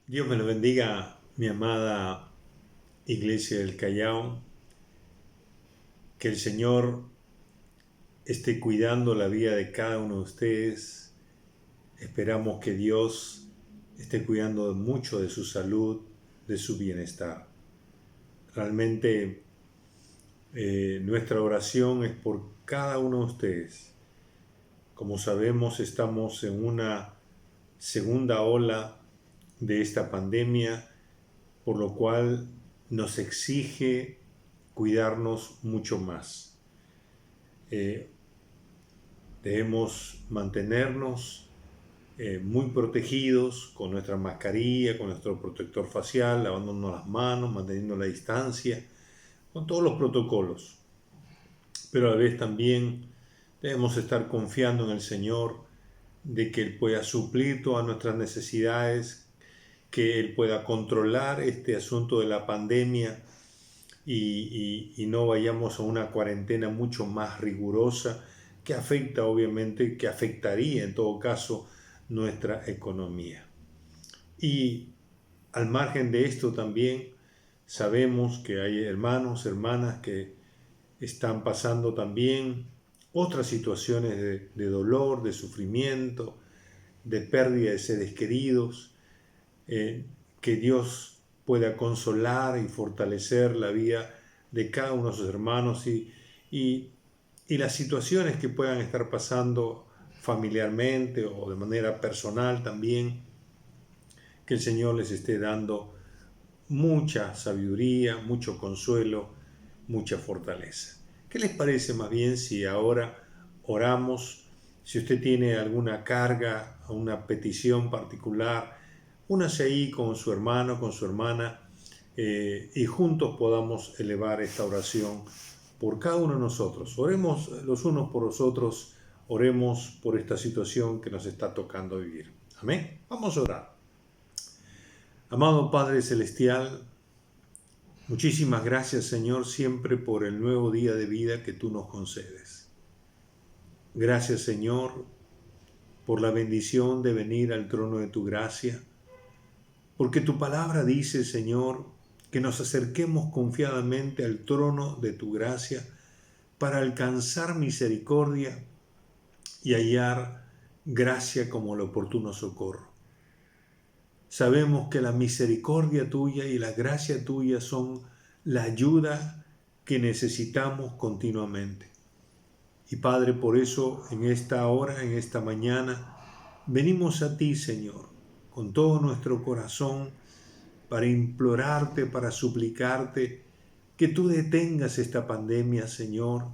Dios me lo bendiga, mi amada Iglesia del Callao. Que el Señor esté cuidando la vida de cada uno de ustedes. Esperamos que Dios esté cuidando mucho de su salud, de su bienestar. Realmente nuestra oración es por cada uno de ustedes. Como sabemos, estamos en una segunda ola de esta pandemia, por lo cual nos exige cuidarnos mucho más. Debemos mantenernos muy protegidos con nuestra mascarilla, con nuestro protector facial, lavándonos las manos, manteniendo la distancia, con todos los protocolos. Pero a la vez también debemos estar confiando en el Señor de que Él pueda suplir todas nuestras necesidades, que Él pueda controlar este asunto de la pandemia y no vayamos a una cuarentena mucho más rigurosa que afecta, obviamente, que afectaría en todo caso nuestra economía. Y al margen de esto también sabemos que hay hermanos, hermanas que están pasando también otras situaciones de dolor, de sufrimiento, de pérdida de seres queridos, que Dios pueda consolar y fortalecer la vida de cada uno de sus hermanos y las situaciones que puedan estar pasando familiarmente o de manera personal también, que el Señor les esté dando mucha sabiduría, mucho consuelo, mucha fortaleza. ¿Qué les parece más bien si ahora oramos? Si usted tiene alguna carga, una petición particular, únase ahí con su hermano, con su hermana, y juntos podamos elevar esta oración por cada uno de nosotros. Oremos los unos por los otros, oremos por esta situación que nos está tocando vivir. Amén. Vamos a orar. Amado Padre Celestial, muchísimas gracias, Señor, siempre por el nuevo día de vida que tú nos concedes. Gracias, Señor, por la bendición de venir al trono de tu gracia, porque tu palabra dice, Señor, que nos acerquemos confiadamente al trono de tu gracia para alcanzar misericordia y hallar gracia como el oportuno socorro. Sabemos que la misericordia tuya y la gracia tuya son la ayuda que necesitamos continuamente. Y Padre, por eso en esta hora, en esta mañana, venimos a ti, Señor, con todo nuestro corazón, para implorarte, para suplicarte que tú detengas esta pandemia, Señor,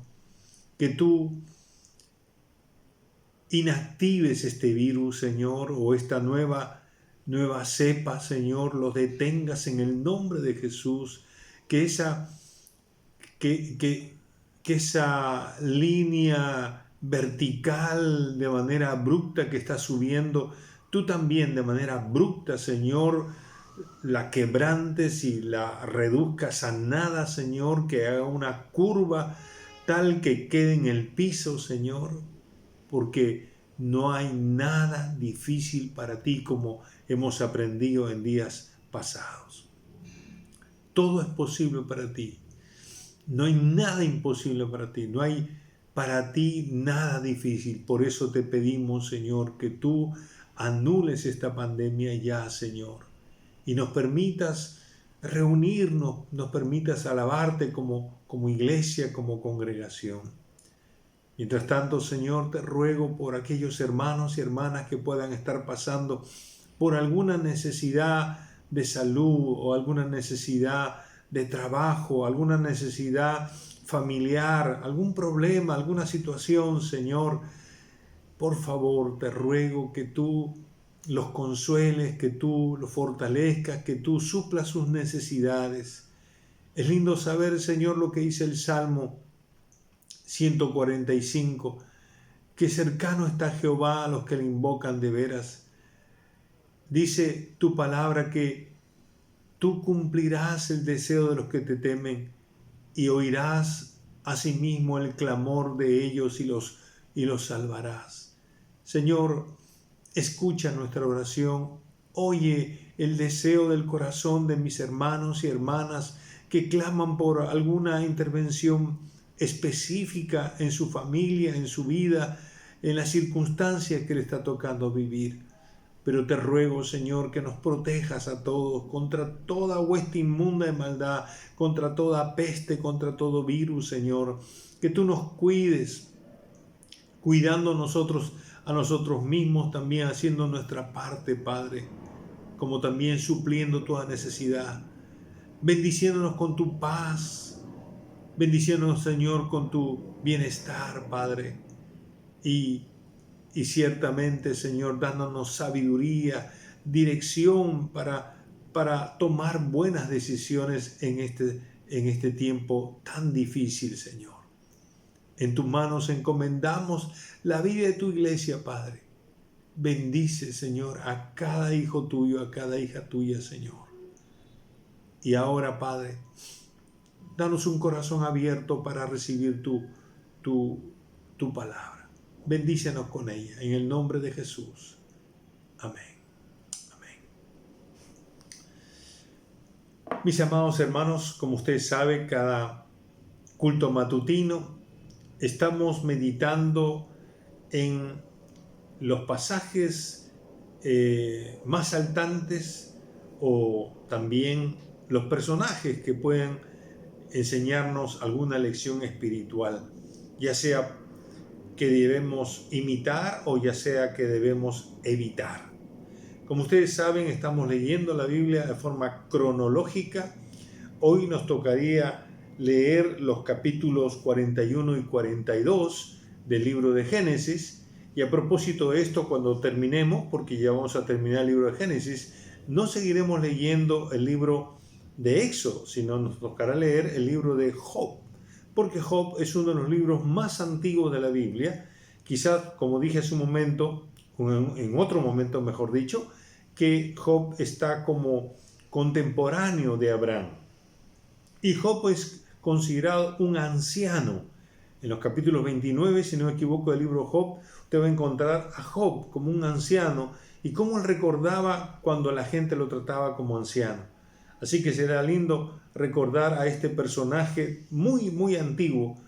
que tú inactives este virus, Señor, o esta nueva cepa, Señor, lo detengas en el nombre de Jesús, que esa línea vertical de manera abrupta que está subiendo, tú también de manera abrupta, Señor, la quebrantes y la reduzcas a nada, Señor, que haga una curva tal que quede en el piso, Señor, porque no hay nada difícil para ti, como hemos aprendido en días pasados. Todo es posible para ti. No hay nada imposible para ti. No hay para ti nada difícil. Por eso te pedimos, Señor, que tú anules esta pandemia ya, Señor, y nos permitas reunirnos, nos permitas alabarte como iglesia, como congregación. Mientras tanto, Señor, te ruego por aquellos hermanos y hermanas que puedan estar pasando por alguna necesidad de salud o alguna necesidad de trabajo, alguna necesidad familiar, algún problema, alguna situación, Señor. Por favor, te ruego que tú los consueles, que tú los fortalezcas, que tú suplas sus necesidades. Es lindo saber, Señor, lo que dice el Salmo 145, que cercano está Jehová a los que le invocan de veras. Dice tu palabra que tú cumplirás el deseo de los que te temen y oirás asimismo el clamor de ellos y los salvarás. Señor, escucha nuestra oración, oye el deseo del corazón de mis hermanos y hermanas que claman por alguna intervención específica en su familia, en su vida, en las circunstancias que le está tocando vivir. Pero te ruego, Señor, que nos protejas a todos contra toda hueste inmunda de maldad, contra toda peste, contra todo virus, Señor. Que tú nos cuides, cuidando a nosotros mismos, también haciendo nuestra parte, Padre, como también supliendo toda necesidad, bendiciéndonos con tu paz, bendiciéndonos, Señor, con tu bienestar, Padre, y ciertamente, Señor, dándonos sabiduría, dirección para tomar buenas decisiones en este tiempo tan difícil, Señor. En tus manos encomendamos la vida de tu iglesia, Padre. Bendice, Señor, a cada hijo tuyo, a cada hija tuya, Señor. Y ahora, Padre, danos un corazón abierto para recibir tu palabra. Bendícenos con ella, en el nombre de Jesús. Amén. Amén. Mis amados hermanos, como usted sabe, cada culto matutino estamos meditando en los pasajes más saltantes o también los personajes que pueden enseñarnos alguna lección espiritual, ya sea que debemos imitar o ya sea que debemos evitar. Como ustedes saben, estamos leyendo la Biblia de forma cronológica. Hoy nos tocaría leer los capítulos 41 y 42 del libro de Génesis. Y a propósito de esto, cuando terminemos, porque ya vamos a terminar el libro de Génesis, no seguiremos leyendo el libro de Éxodo, sino nos tocará leer el libro de Job. Porque Job es uno de los libros más antiguos de la Biblia, quizás, como dije hace un momento, en otro momento mejor dicho, que Job está como contemporáneo de Abraham. Y Job es considerado un anciano. En los capítulos 29, si no me equivoco, del libro Job, usted va a encontrar a Job como un anciano y cómo él recordaba cuando la gente lo trataba como anciano. Así que será lindo recordar a este personaje muy, muy antiguo,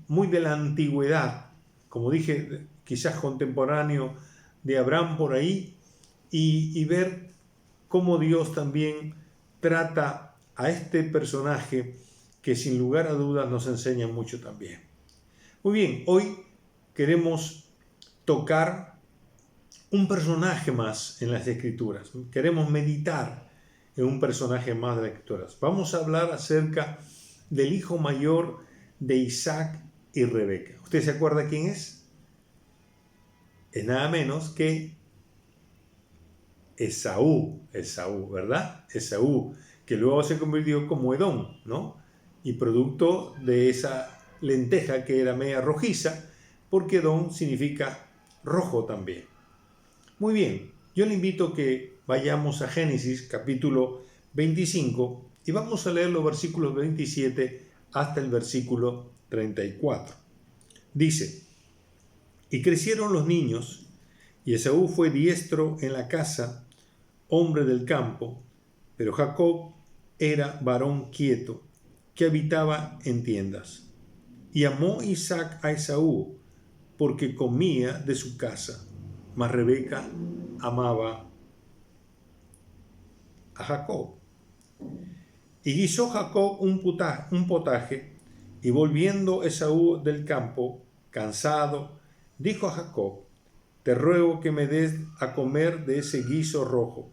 muy de la antigüedad, como dije, quizás contemporáneo de Abraham por ahí, y ver cómo Dios también trata a este personaje que sin lugar a dudas nos enseña mucho también. Muy bien, hoy queremos tocar un personaje más en las Escrituras. Queremos meditar en un personaje más de las Escrituras. Vamos a hablar acerca del hijo mayor de Isaac y Rebeca. ¿Usted se acuerda quién es? Es nada menos que Esaú, ¿verdad? Esaú, que luego se convirtió como Edom, ¿no? Y producto de esa lenteja que era media rojiza, porque Edom significa rojo también. Muy bien, yo le invito a que vayamos a Génesis capítulo 25 y vamos a leer los versículos 27 hasta el versículo 34. Dice: y crecieron los niños, y Esaú fue diestro en la casa, hombre del campo, pero Jacob era varón quieto, que habitaba en tiendas. Y amó Isaac a Esaú, porque comía de su casa, mas Rebeca amaba a Jacob. Y guisó Jacob un potaje, y volviendo Esaú del campo, cansado, dijo a Jacob: te ruego que me des a comer de ese guiso rojo,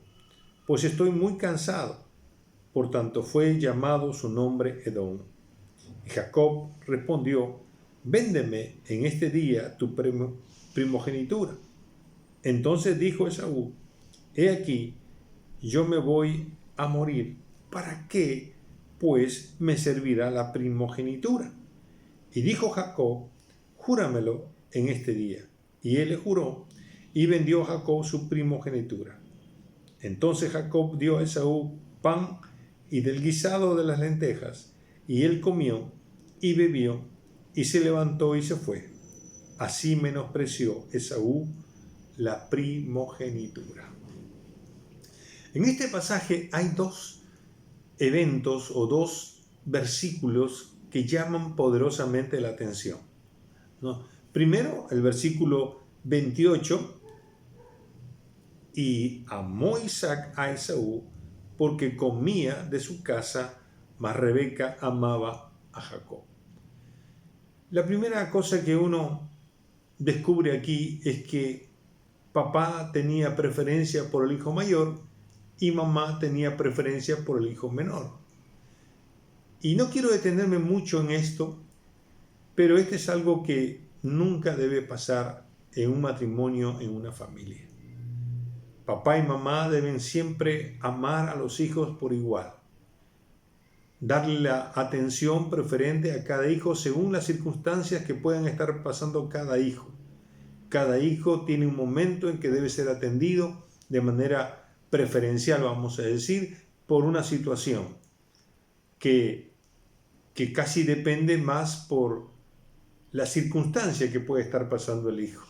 pues estoy muy cansado. Por tanto fue llamado su nombre Edom. Y Jacob respondió: véndeme en este día tu primogenitura. Entonces dijo Esaú: he aquí, yo me voy a morir. ¿Para qué, pues, me servirá la primogenitura? Y dijo Jacob: júramelo en este día. Y él le juró, y vendió Jacob su primogenitura. Entonces Jacob dio a Esaú pan y del guisado de las lentejas, y él comió y bebió, y se levantó y se fue. Así menospreció Esaú la primogenitura. En este pasaje hay dos eventos o dos versículos que llaman poderosamente la atención, ¿no? Primero, el versículo 28, y amó Isaac a Esaú porque comía de su casa, mas Rebeca amaba a Jacob. La primera cosa que uno descubre aquí es que papá tenía preferencia por el hijo mayor y mamá tenía preferencia por el hijo menor. Y no quiero detenerme mucho en esto, pero este es algo que nunca debe pasar en un matrimonio, en una familia. Papá y mamá deben siempre amar a los hijos por igual, darle la atención preferente a cada hijo según las circunstancias que puedan estar pasando cada hijo. Cada hijo tiene un momento en que debe ser atendido de manera preferencial, vamos a decir, por una situación que casi depende más por la circunstancia que puede estar pasando el hijo.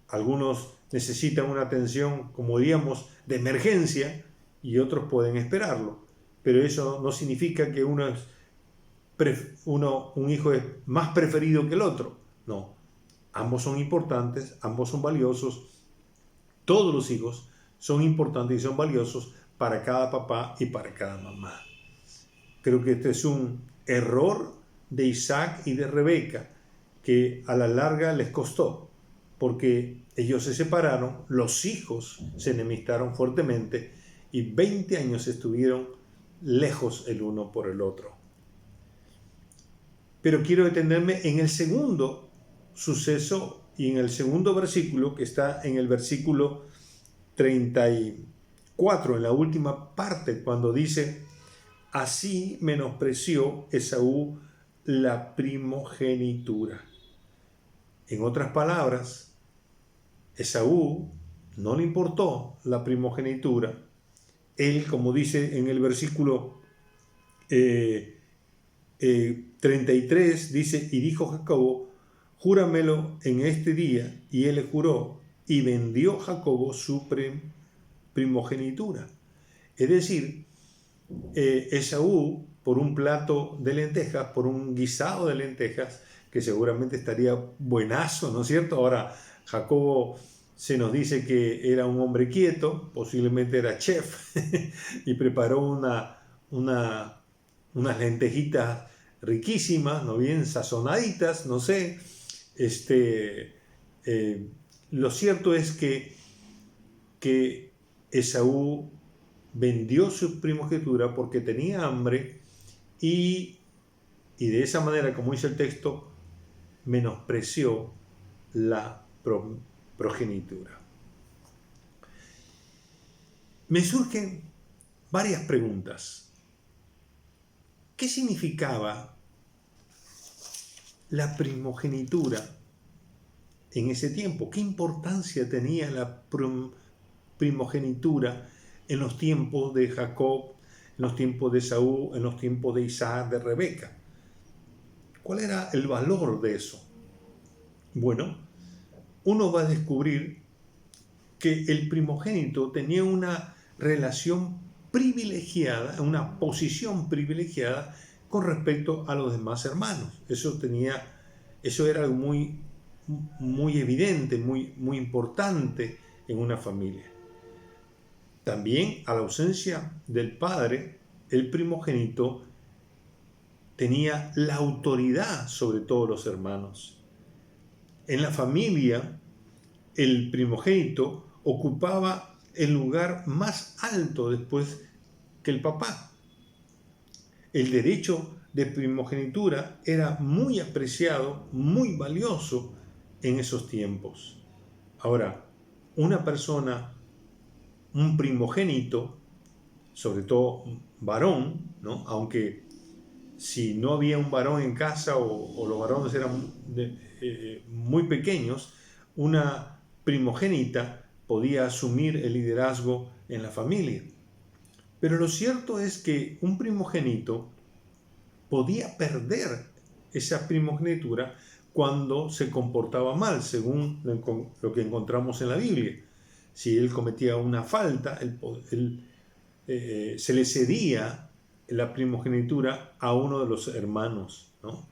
Algunos necesitan una atención, como diríamos, de emergencia y otros pueden esperarlo. Pero eso no significa que un hijo es más preferido que el otro. No, ambos son importantes, ambos son valiosos. Todos los hijos son importantes y son valiosos para cada papá y para cada mamá. Creo que este es un error de Isaac y de Rebeca que a la larga les costó, porque ellos se separaron, los hijos se enemistaron fuertemente y 20 años estuvieron lejos el uno por el otro. Pero quiero detenerme en el segundo suceso y en el segundo versículo, que está en el versículo 34, en la última parte, cuando dice: así menospreció Esaú la primogenitura. En otras palabras, Esaú no le importó la primogenitura. Él, como dice en el versículo 33, dice: y dijo Jacobo, júramelo en este día. Y él le juró, y vendió Jacobo su primogenitura. Es decir, Esaú, por un plato de lentejas, por un guisado de lentejas, que seguramente estaría buenazo, ¿no es cierto? Ahora, Jacobo se nos dice que era un hombre quieto, posiblemente era chef, y preparó unas lentejitas riquísimas, ¿no? Bien sazonaditas, no sé. Lo cierto es que Esaú vendió su primogenitura porque tenía hambre y de esa manera, como dice el texto, menospreció la progenitura. Me surgen varias preguntas. ¿Qué significaba la primogenitura en ese tiempo? ¿Qué importancia tenía la primogenitura en los tiempos de Jacob, en los tiempos de Esaú, en los tiempos de Isaac, de Rebeca? ¿Cuál era el valor de eso? Bueno, uno va a descubrir que el primogénito tenía una relación privilegiada, una posición privilegiada con respecto a los demás hermanos. Eso era muy, muy evidente, muy importante en una familia. También, a la ausencia del padre, el primogénito tenía la autoridad sobre todos los hermanos. En la familia, el primogénito ocupaba el lugar más alto después que el papá. El derecho de primogenitura era muy apreciado, muy valioso en esos tiempos. Ahora, una persona, un primogénito, sobre todo un varón, ¿no? Aunque si no había un varón en casa o los varones eran muy pequeños, una primogénita podía asumir el liderazgo en la familia. Pero lo cierto es que un primogénito podía perder esa primogenitura cuando se comportaba mal, según lo que encontramos en la Biblia. Si él cometía una falta, se le cedía la primogenitura a uno de los hermanos, ¿no?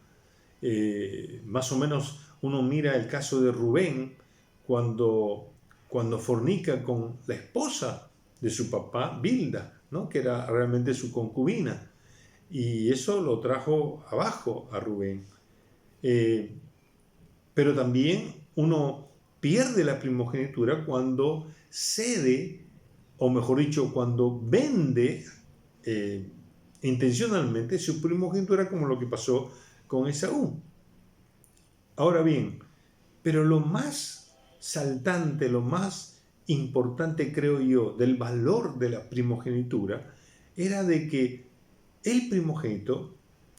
Más o menos uno mira el caso de Rubén cuando fornica con la esposa de su papá, Bilda, ¿no? Que era realmente su concubina. Y eso lo trajo abajo a Rubén. Pero también uno pierde la primogenitura cuando cede, o mejor dicho, cuando vende intencionalmente su primogenitura, como lo que pasó con Esaú. Ahora bien, pero lo más saltante, lo más importante, creo yo, del valor de la primogenitura, era de que el primogénito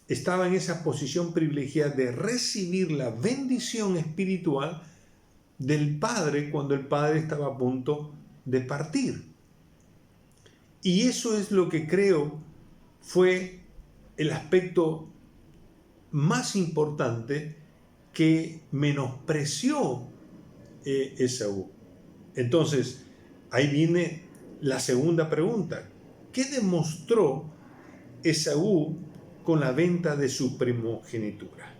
estaba en esa posición privilegiada de recibir la bendición espiritual del padre cuando el padre estaba a punto de partir. Y eso es lo que creo fue el aspecto más importante que menospreció Esaú. Entonces, ahí viene la segunda pregunta. ¿Qué demostró Esaú con la venta de su primogenitura?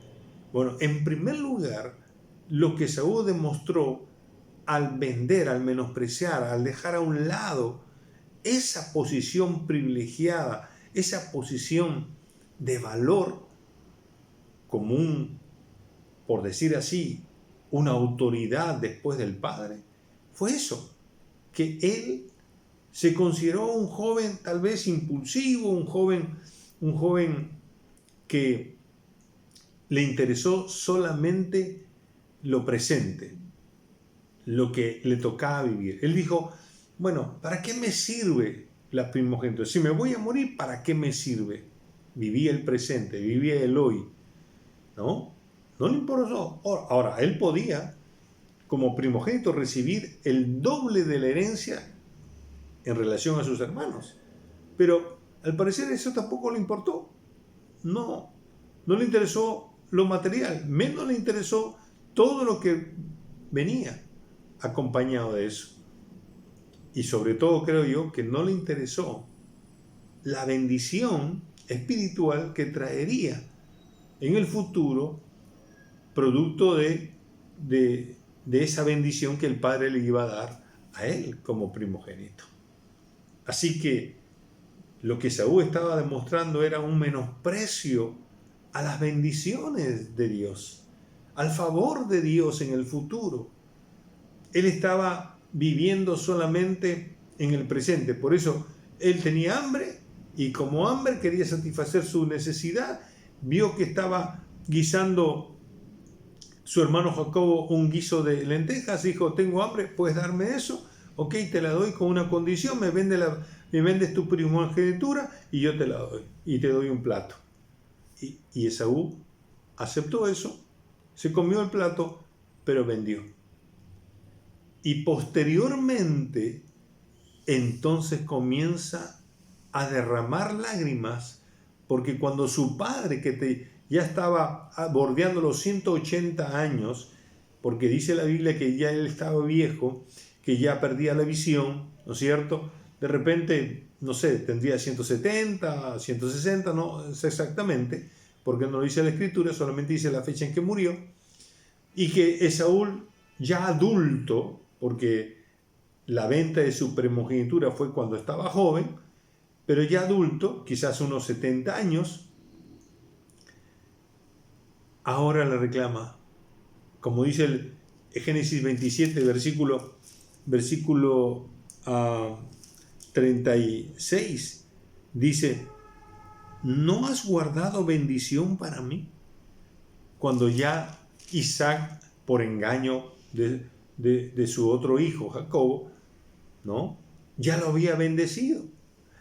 Bueno, en primer lugar, lo que Esaú demostró al vender, al menospreciar, al dejar a un lado esa posición privilegiada, esa posición de valor común, por decir así, una autoridad después del padre, fue eso, que él se consideró un joven tal vez impulsivo, un joven que le interesó solamente lo presente, lo que le tocaba vivir. Él dijo, bueno, ¿para qué me sirve la primogenitura? Si me voy a morir, ¿para qué me sirve? Vivía el presente, vivía el hoy, ¿no? No le importó. Ahora, él podía, como primogénito, recibir el doble de la herencia en relación a sus hermanos. Pero al parecer eso tampoco le importó. No le interesó lo material, menos le interesó todo lo que venía acompañado de eso. Y sobre todo creo yo que no le interesó la bendición espiritual que traería en el futuro producto de esa bendición que el Padre le iba a dar a él como primogénito. Así que lo que Saúl estaba demostrando era un menosprecio a las bendiciones de Dios, al favor de Dios en el futuro. Él estaba viviendo solamente en el presente. Por eso él tenía hambre y como hambre quería satisfacer su necesidad. Vio que estaba guisando su hermano Jacobo un guiso de lentejas. Dijo, tengo hambre, ¿puedes darme eso? Ok, te la doy con una condición, me vendes tu primogenitura y yo te la doy. Y te doy un plato. Y Esaú aceptó eso, se comió el plato, pero vendió. Y posteriormente, entonces comienza a derramar lágrimas, porque cuando su padre, ya estaba bordeando los 180 años, porque dice la Biblia que ya él estaba viejo, que ya perdía la visión, ¿no es cierto? De repente, no sé, tendría 170, 160, no sé exactamente, porque no lo dice la Escritura, solamente dice la fecha en que murió, y que Esaú, ya adulto, porque la venta de su primogenitura fue cuando estaba joven, pero ya adulto, quizás unos 70 años, ahora le reclama. Como dice el Génesis 27, versículo 36, dice, ¿no has guardado bendición para mí? Cuando ya Isaac, por engaño de su otro hijo, Jacobo, ¿no? Ya lo había bendecido.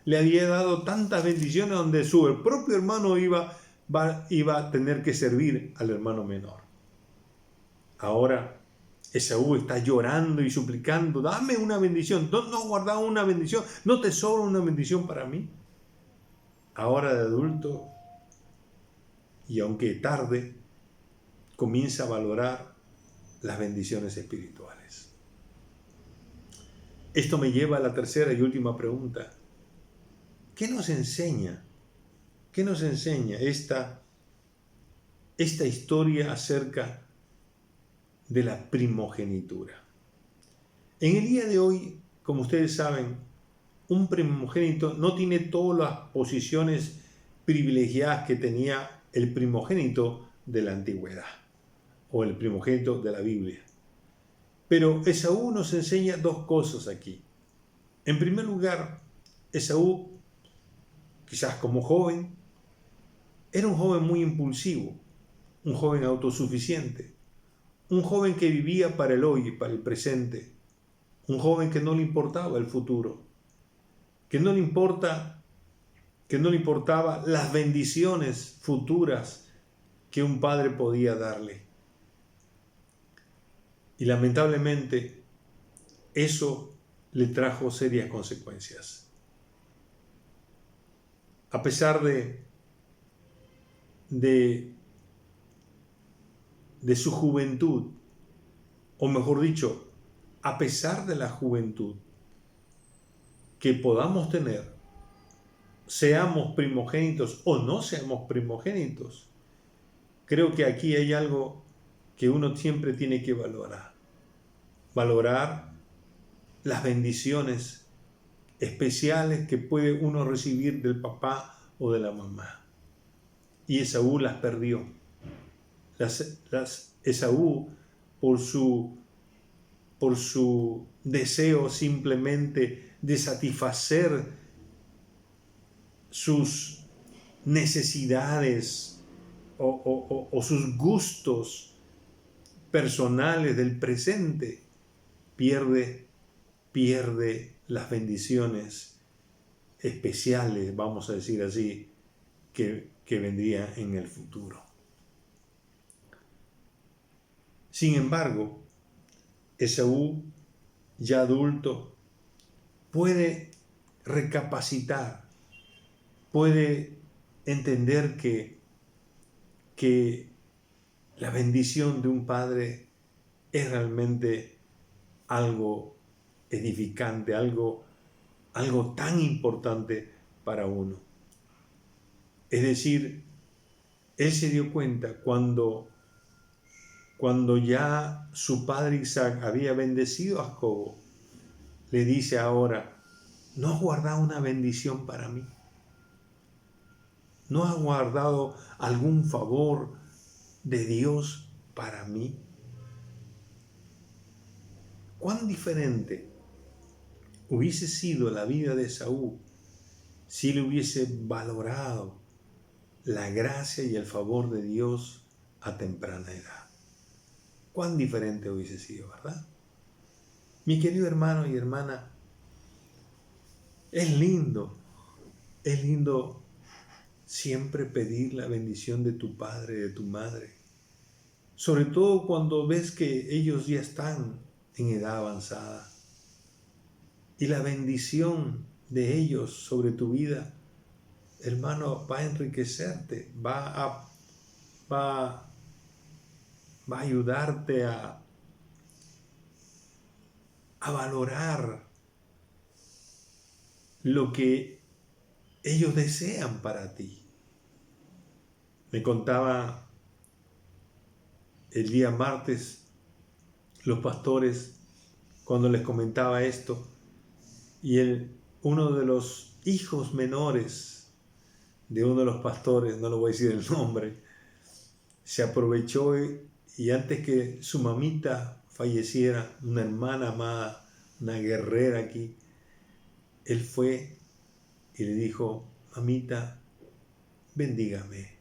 Le había dado tantas bendiciones donde su propio hermano iba a tener que servir al hermano menor. Ahora Esaú está llorando y suplicando, dame una bendición. ¿No has guardado una bendición? ¿No te sobra una bendición para mí? Ahora de adulto, y aunque tarde, comienza a valorar las bendiciones espirituales. Esto me lleva a la tercera y última pregunta. ¿Qué nos enseña? ¿Qué nos enseña esta historia acerca de la primogenitura? En el día de hoy, como ustedes saben, un primogénito no tiene todas las posiciones privilegiadas que tenía el primogénito de la antigüedad o el primogénito de la Biblia. Pero Esaú nos enseña dos cosas aquí. En primer lugar, Esaú, quizás como joven, era un joven muy impulsivo, un joven autosuficiente, un joven que vivía para el hoy y para el presente, un joven que no le importaba el futuro, que no le importaba las bendiciones futuras que un padre podía darle. Y lamentablemente eso le trajo serias consecuencias. A pesar de su juventud, o mejor dicho, a pesar de la juventud que podamos tener, seamos primogénitos o no seamos primogénitos, creo que aquí hay algo que uno siempre tiene que valorar. Valorar las bendiciones especiales que puede uno recibir del papá o de la mamá. Y Esaú las perdió. Esaú, por su deseo simplemente de satisfacer sus necesidades o sus gustos personales del presente, pierde las bendiciones especiales, vamos a decir así, que vendría en el futuro. Sin embargo, Esaú, ya adulto, puede recapacitar, puede entender que la bendición de un padre es realmente algo edificante, algo tan importante para uno. Es decir, él se dio cuenta cuando ya su padre Isaac había bendecido a Jacob, le dice ahora, ¿no has guardado una bendición para mí? ¿No has guardado algún favor de Dios para mí? ¿Cuán diferente hubiese sido la vida de Esaú si él hubiese valorado la gracia y el favor de Dios a temprana edad? Cuán diferente hubiese sido, ¿verdad? Mi querido hermano y hermana, es lindo siempre pedir la bendición de tu padre, de tu madre, sobre todo cuando ves que ellos ya están en edad avanzada. Y la bendición de ellos sobre tu vida, hermano, va a enriquecerte, va a ayudarte a valorar lo que ellos desean para ti. Me contaba el día martes los pastores cuando les comentaba esto, y uno de los hijos menores de uno de los pastores, no le voy a decir el nombre, se aprovechó y antes que su mamita falleciera, una hermana amada, una guerrera aquí, él fue y le dijo, mamita, bendígame.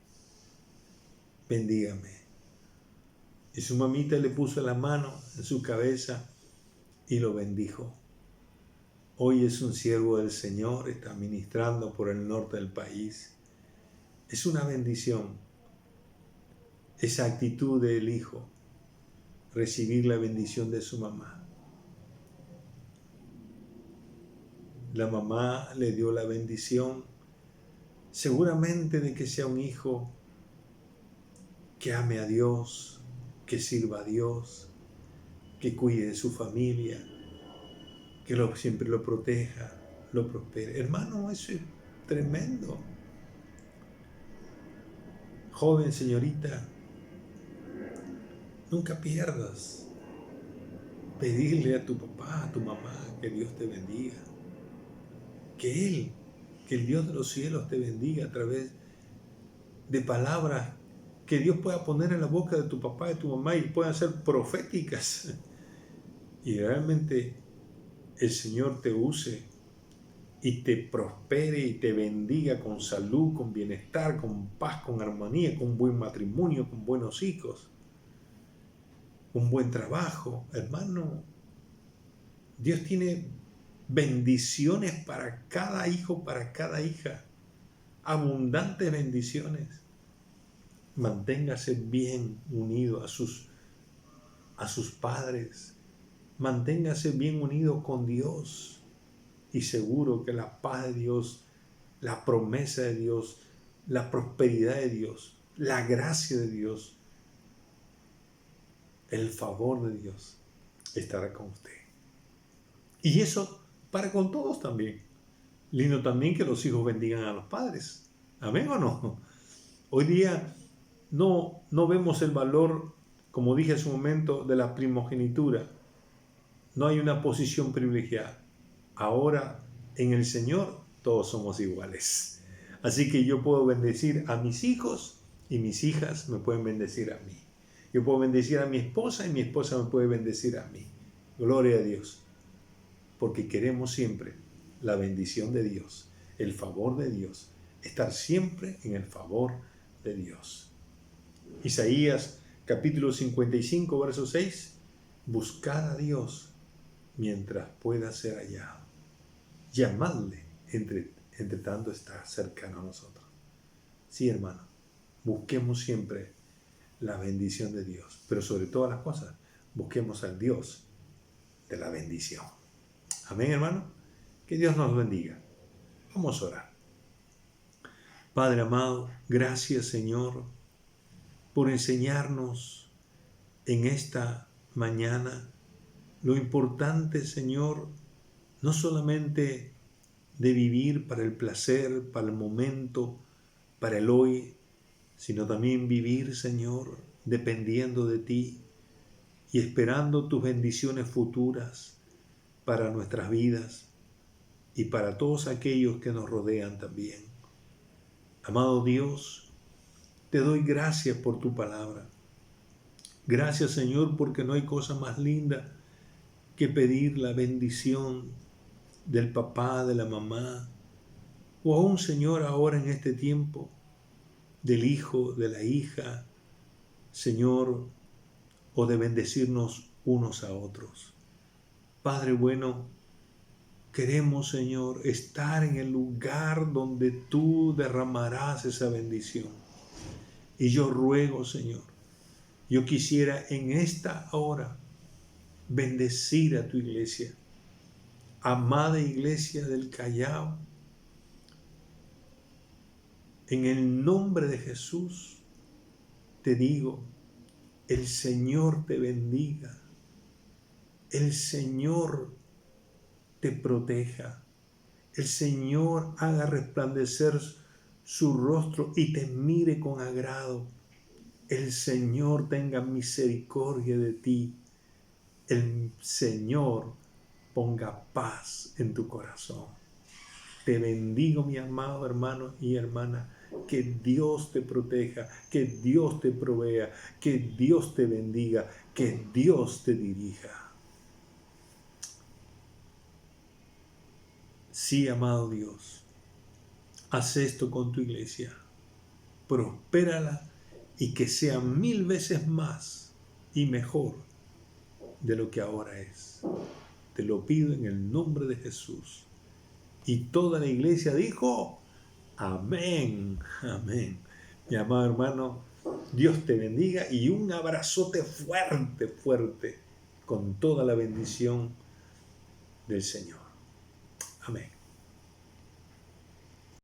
Y su mamita le puso la mano en su cabeza y lo bendijo. Hoy es un siervo del Señor, está ministrando por el norte del país. Es una bendición esa actitud del hijo, recibir la bendición de su mamá. La mamá le dio la bendición, seguramente de que sea un hijo que ame a Dios, que sirva a Dios, que cuide de su familia. que siempre lo proteja, lo prospere. Hermano, eso es tremendo. Joven, señorita, nunca pierdas pedirle a tu papá, a tu mamá, que Dios te bendiga. Que el Dios de los cielos te bendiga a través de palabras que Dios pueda poner en la boca de tu papá y de tu mamá y puedan ser proféticas. Y realmente el Señor te use y te prospere y te bendiga con salud, con bienestar, con paz, con armonía, con un buen matrimonio, con buenos hijos, un buen trabajo. Hermano, Dios tiene bendiciones para cada hijo, para cada hija. Abundantes bendiciones. Manténgase bien unido a sus padres. Manténgase bien unido con Dios. Y seguro que la paz de Dios, la promesa de Dios, la prosperidad de Dios, la gracia de Dios, el favor de Dios estará con usted. Y eso para con todos también. Lindo también que los hijos bendigan a los padres. ¿Amén o no? Hoy día no vemos el valor, como dije hace un momento, de la primogenitura. No hay una posición privilegiada. Ahora, en el Señor, todos somos iguales. Así que yo puedo bendecir a mis hijos y mis hijas me pueden bendecir a mí. Yo puedo bendecir a mi esposa y mi esposa me puede bendecir a mí. Gloria a Dios. Porque queremos siempre la bendición de Dios, el favor de Dios, estar siempre en el favor de Dios. Isaías capítulo 55, verso 6. Buscad a Dios mientras pueda ser hallado. Llamadle entre tanto está cercano a nosotros. Sí, hermano, busquemos siempre la bendición de Dios, pero sobre todas las cosas, busquemos al Dios de la bendición. Amén, hermano. Que Dios nos bendiga. Vamos a orar. Padre amado, gracias, Señor, por enseñarnos en esta mañana lo importante, Señor, no solamente de vivir para el placer, para el momento, para el hoy, sino también vivir, Señor, dependiendo de ti y esperando tus bendiciones futuras para nuestras vidas y para todos aquellos que nos rodean también. Amado Dios, te doy gracias por tu palabra. Gracias, Señor, porque no hay cosa más linda que pedir la bendición del papá, de la mamá, o aún, Señor, ahora en este tiempo, del hijo, de la hija, Señor, o de bendecirnos unos a otros. Padre bueno, queremos, Señor, estar en el lugar donde tú derramarás esa bendición. Y yo ruego, Señor, yo quisiera en esta hora bendecir a tu iglesia, amada iglesia del Callao. En el nombre de Jesús te digo, el Señor te bendiga, el Señor te proteja, el Señor haga resplandecer su rostro y te mire con agrado, el Señor tenga misericordia de ti, el Señor ponga paz en tu corazón. Te bendigo, mi amado hermano y hermana, que Dios te proteja, que Dios te provea, que Dios te bendiga, que Dios te dirija. Sí, amado Dios, haz esto con tu iglesia, prospérala y que sea 1000 veces más y mejor de lo que ahora es. Te lo pido en el nombre de Jesús. Y toda la iglesia dijo, amén, amén. Mi amado hermano, Dios te bendiga y un abrazote fuerte, fuerte, con toda la bendición del Señor. Amén.